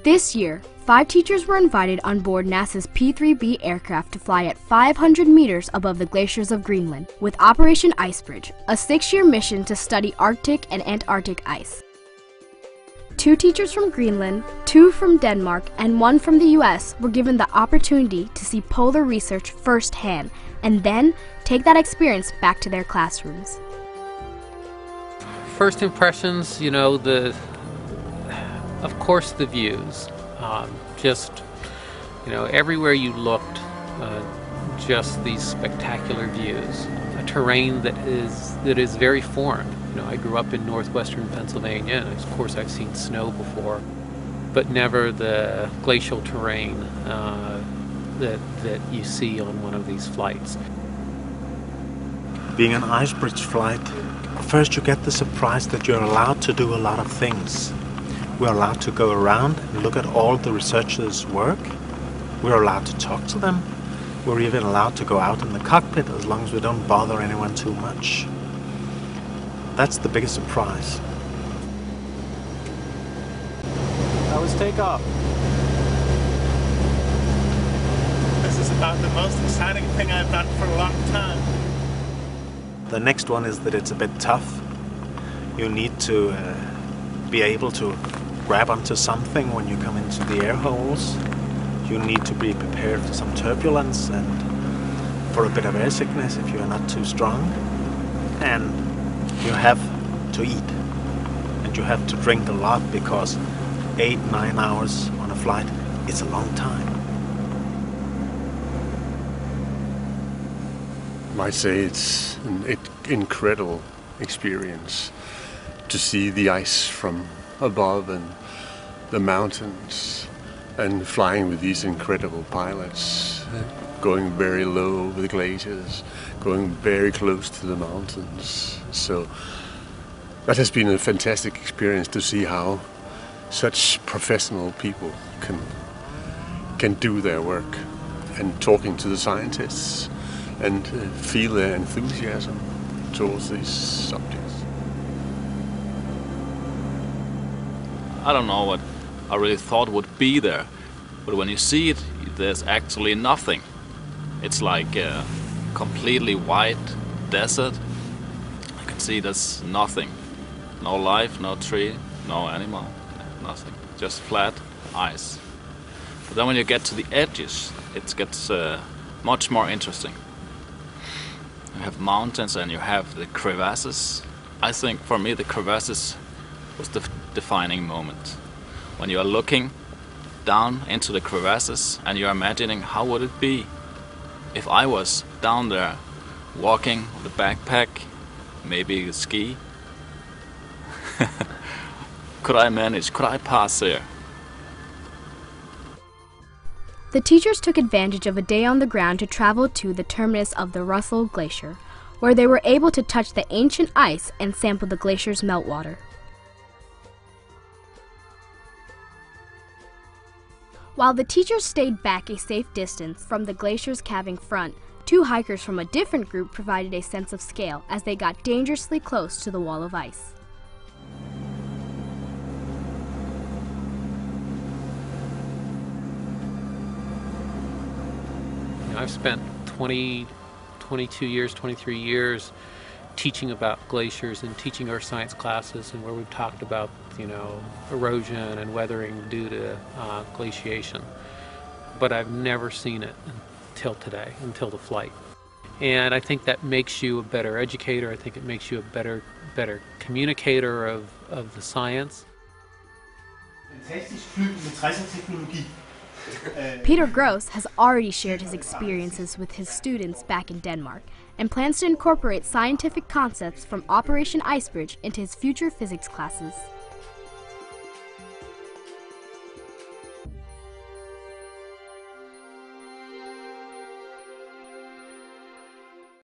This year, 5 teachers were invited on board NASA's P-3B aircraft to fly at 500 meters above the glaciers of Greenland with Operation IceBridge, a 6-year mission to study Arctic and Antarctic ice. 2 teachers from Greenland, 2 from Denmark, and 1 from the US were given the opportunity to see polar research firsthand and then take that experience back to their classrooms. First impressions, of course the views. Everywhere you looked, just these spectacular views. A terrain that is very foreign. I grew up in northwestern Pennsylvania, and of course I've seen snow before, but never the glacial terrain that you see on one of these flights. Being an IceBridge flight, first you get the surprise that you're allowed to do a lot of things. We're allowed to go around and look at all the researchers' work. We're allowed to talk to them. We're even allowed to go out in the cockpit as long as we don't bother anyone too much. That's the biggest surprise. That was takeoff. This is about the most exciting thing I've done for a long time. The next one is that it's a bit tough. You need to be able to grab onto something when you come into the air holes. You need to be prepared for some turbulence and for a bit of air sickness if you're not too strong. And you have to eat. And you have to drink a lot because 8-9 hours on a flight is a long time. I might say it's an incredible experience to see the ice from above and the mountains and flying with these incredible pilots, going very low over the glaciers, going very close to the mountains. So that has been a fantastic experience to see how such professional people can do their work, and talking to the scientists and feel their enthusiasm towards these subjects. I don't know what I really thought would be there, but when you see it, there's actually nothing. It's like a completely white desert. You can see there's nothing. No life, no tree, no animal, nothing. Just flat ice. But then when you get to the edges, it gets much more interesting. You have mountains and you have the crevasses. I think for me the crevasses was the defining moment. When you are looking down into the crevasses and you're imagining how would it be if I was down there walking with a backpack, maybe a ski. Could I manage? Could I pass there? The teachers took advantage of a day on the ground to travel to the terminus of the Russell Glacier, where they were able to touch the ancient ice and sample the glacier's meltwater. While the teachers stayed back a safe distance from the glacier's calving front, 2 hikers from a different group provided a sense of scale as they got dangerously close to the wall of ice. I've spent 23 years teaching about glaciers and teaching our science classes, and where we've talked about erosion and weathering due to glaciation. But I've never seen it until today, until the flight. And I think that makes you a better educator. I think it makes you a better communicator of the science. Peter Gross has already shared his experiences with his students back in Denmark and plans to incorporate scientific concepts from Operation IceBridge into his future physics classes.